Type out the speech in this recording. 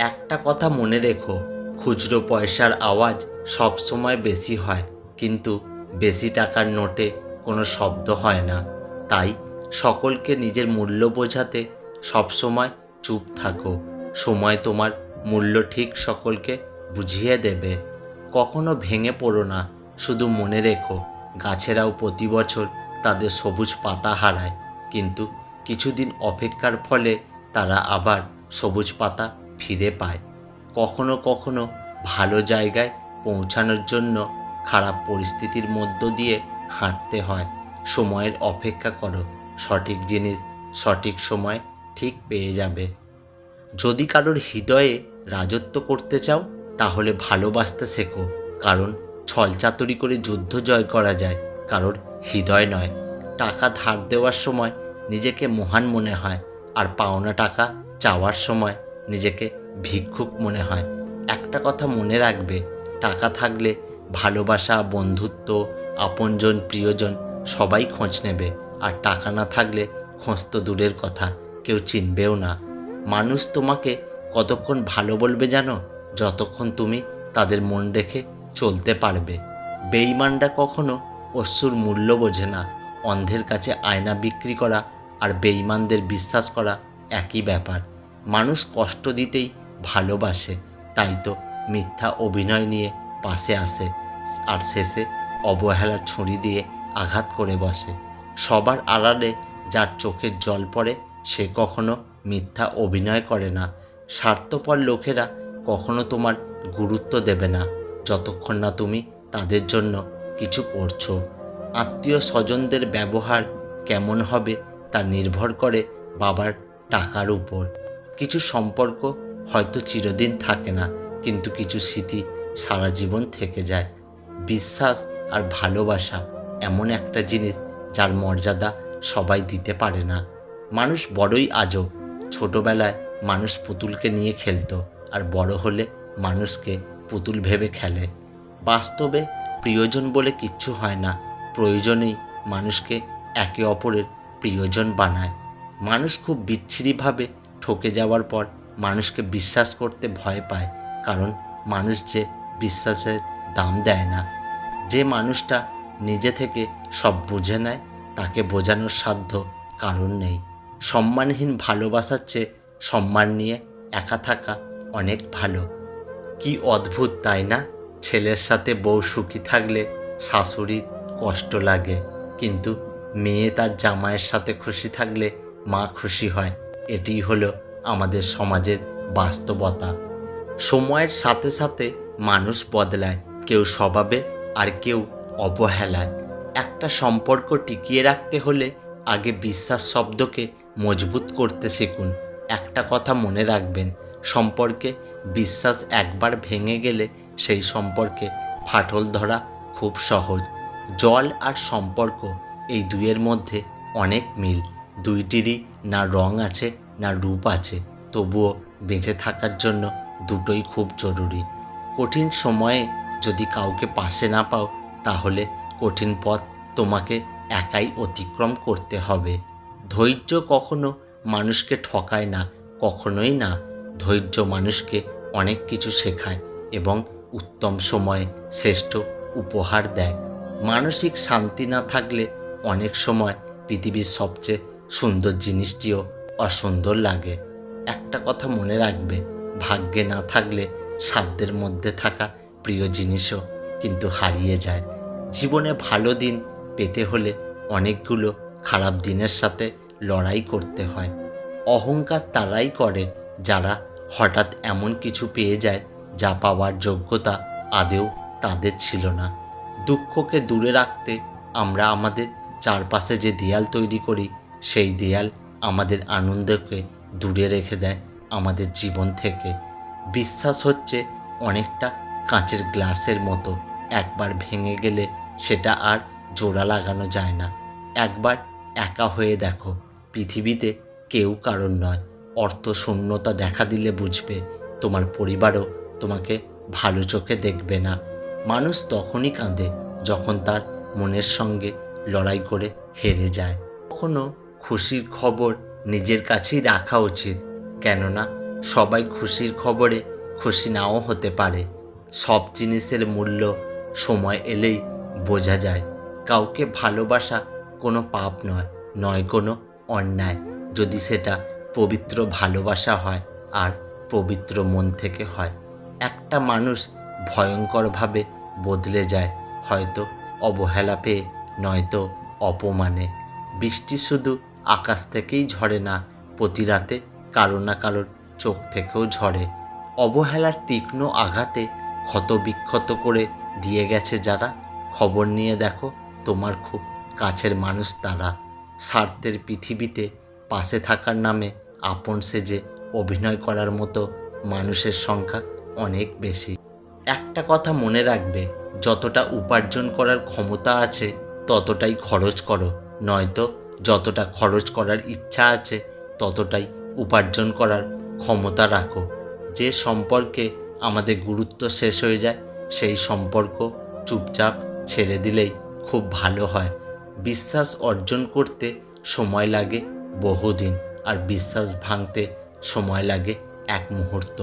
একটা কথা মনে রেখো, খুচরো পয়সার আওয়াজ সব সময় বেশি হয়, কিন্তু বেশি টাকার নোটে কোনো শব্দ হয় না। তাই সকলকে নিজের মূল্য বোঝাতে সবসময় চুপ থাকো। সময় তোমার মূল্য ঠিক সকলকে বুঝিয়ে দেবে। কখনো ভেঙে পড়ো না, শুধু মনে রেখো গাছেরাও প্রতি বছর তাদের সবুজ পাতা হারায়, কিন্তু কিছুদিন অপেক্ষার ফলে তারা আবার সবুজ পাতা ফিরে পায়। কখনো কখনো ভালো জায়গায় পৌঁছানোর জন্য খারাপ পরিস্থিতির মধ্য দিয়ে হাঁটতে হয়। সময়ের অপেক্ষা করো, সঠিক জিনিস সঠিক সময় ঠিক পেয়ে যাবে। যদি কারোর হৃদয়ে রাজত্ব করতে চাও, তাহলে ভালোবাসতে শেখো, কারণ ছলচাতুরি করে যুদ্ধ জয় করা যায়, কারোর হৃদয় নয়। টাকা ধার দেওয়ার সময় নিজেকে মহান মনে হয়, আর পাওনা টাকা চাওয়ার সময় নিজেকে ভিক্ষুক মনে হয়। একটা কথা মনে রাখবে, টাকা থাকলে ভালোবাসা, বন্ধুত্ব, আপনজন, প্রিয়জন সবাই খোঁজ নেবে, আর টাকা না থাকলে খোঁজ তো দূরের কথা, কেউ চিনবেও না। মানুষ তোমাকে কতক্ষণ ভালো বলবে জানো? যতক্ষণ তুমি তাদের মন রেখে চলতে পারবে। বেঈমানরা কখনো অশ্রুর মূল্য বোঝে না। অন্ধের কাছে আয়না বিক্রি করা আর বেঈমানদের বিশ্বাস করা একই ব্যাপার। মানুষ কষ্ট দিতেই ভালোবাসে, তাই তো মিথ্যা অভিনয় নিয়ে পাশে আসে, আর শেষে অবহেলার ছুরি দিয়ে আঘাত করে বসে। সবার আড়ালে যার চোখের জল পড়ে, সে কখনো মিথ্যা অভিনয় করে না। স্বার্থপর লোকেরা কখনো তোমার গুরুত্ব দেবে না, যতক্ষণ না তুমি তাদের জন্য কিছু করছো। আত্মীয় স্বজনদের ব্যবহার কেমন হবে তা নির্ভর করে বাবার টাকার উপর। কিছু সম্পর্ক হয়তো চিরদিন থাকে না, কিন্তু কিছু স্মৃতি সারা জীবন থেকে যায়। বিশ্বাস আর ভালোবাসা এমন একটা জিনিস যার মর্যাদা সবাই দিতে পারে না। মানুষ বড়ই আজব। ছোটবেলায় মানুষ পুতুলকে নিয়ে খেলতো, আর বড় হলে মানুষকে পুতুল ভেবে খেলে। বাস্তবে প্রিয়জন বলে কিচ্ছু হয় না, প্রয়োজনেই মানুষকে একে অপরের প্রিয়জন বানায়। মানুষ খুব বিচ্ছিরিভাবে ঠকে যাওয়ার পর মানুষকে বিশ্বাস করতে ভয় পায়, কারণ মানুষ যে বিশ্বাসের দাম দেয় না। যে মানুষটা নিজে থেকে সব বুঝে নেয়, তাকে বোঝানোর সাধ্য কারণ নেই। সম্মানহীন ভালোবাসার চেয়ে সম্মান নিয়ে একা থাকা অনেক ভালো। কি অদ্ভুত তাই না? ছেলের সাথে বউ সুখী থাকলে শাশুড়ির কষ্ট লাগে, কিন্তু মেয়ে তার জামাইয়ের সাথে খুশি থাকলে মা খুশি হয়। এটিই হলো আমাদের সমাজের বাস্তবতা। সময়ের সাথে সাথে মানুষ বদলায়, কেউ স্বভাবে আর কেউ অবহেলায়। একটা সম্পর্ক টিকিয়ে রাখতে হলে আগে বিশ্বাস শব্দকে মজবুত করতে শিখুন। একটা কথা মনে রাখবেন, সম্পর্কে বিশ্বাস একবার ভেঙে গেলে সেই সম্পর্কে ফাটল ধরা খুব সহজ। জল আর সম্পর্ক, এই দুইয়ের মধ্যে অনেক মিল। দুইটিরই না রং আছে না রূপ আছে, তবুও বেঁচে থাকার জন্য দুটোই খুব জরুরি। কঠিন সময়ে যদি কাউকে পাশে না পাও, তাহলে কঠিন পথ তোমাকে একাই অতিক্রম করতে হবে। ধৈর্য কখনো মানুষকে ঠকায় না, কখনোই না। ধৈর্য মানুষকে অনেক কিছু শেখায় এবং উত্তম সময়ে শ্রেষ্ঠ উপহার দেয়। মানসিক শান্তি না থাকলে অনেক সময় পৃথিবীর সবচেয়ে সুন্দর জিনিসটিও অসুন্দর লাগে। একটা কথা মনে রাখবে, ভাগ্যে না থাকলে সাধ্যের মধ্যে থাকা প্রিয় জিনিসও কিন্তু হারিয়ে যায়। জীবনে ভালো দিন পেতে হলে অনেকগুলো খারাপ দিনের সাথে লড়াই করতে হয়। অহংকার তারাই করে যারা হঠাৎ এমন কিছু পেয়ে যায় যা পাওয়ার যোগ্যতা আদেও তাদের ছিল না। দুঃখকে দূরে রাখতে আমরা আমাদের চারপাশে যে দেয়াল তৈরি করি, সেই দেয়াল আমাদের আনন্দকে দূরে রেখে দেয় আমাদের জীবন থেকে। বিশ্বাস হচ্ছে অনেকটা কাঁচের গ্লাসের মতো, একবার ভেঙে গেলে সেটা আর জোড়া লাগানো যায় না। একবার একা হয়ে দেখো, পৃথিবীতে কেউ কারণ নয়। অর্থ শূন্যতা দেখা দিলে বুঝবে তোমার পরিবারও তোমাকে ভালো চোখে দেখবে না। মানুষ তখনই কাঁদে যখন তার মনের সঙ্গে লড়াই করে হেরে যায়। কখনো খুশির খবর নিজের কাছেই রাখা উচিত, কেননা সবাই খুশির খবরে খুশি নাও হতে পারে। সব জিনিসের মূল্য সময় এলেই বোঝা যায়। কাউকে ভালোবাসা কোনো পাপ নয়, নয় কোনো অন্যায়, যদি সেটা পবিত্র ভালোবাসা হয় আর পবিত্র মন থেকে হয়। একটা মানুষ ভয়ঙ্করভাবে বদলে যায়, হয়তো অবহেলা পেয়ে, নয়তো অপমানে। বৃষ্টি শুধু আকাশ থেকেই ঝরে না, প্রতি রাতে কারো না কারোর চোখ থেকেও ঝরে। অবহেলার তীক্ষ্ণ আঘাতে ক্ষত বিক্ষত করে দিয়ে গেছে যারা, খবর নিয়ে দেখো তোমার খুব কাছের মানুষ তারা। স্বার্থের পৃথিবীতে পাশে থাকার নামে আপন সেজে অভিনয় করার মতো মানুষের সংখ্যা অনেক বেশি। একটা কথা মনে রাখবে, যতটা উপার্জন করার ক্ষমতা আছে ততটাই খরচ করো, নয়তো যতটা খরচ করার ইচ্ছা আছে ততটাই উপার্জন করার ক্ষমতা রাখো। যে সম্পর্কে আমাদের গুরুত্ব শেষ হয়ে যায় সেই সম্পর্ক চুপচাপ ছেড়ে দিলেই খুব ভালো হয়। বিশ্বাস অর্জন করতে সময় লাগে বহুদিন, আর বিশ্বাস ভাঙতে সময় লাগে এক মুহূর্ত।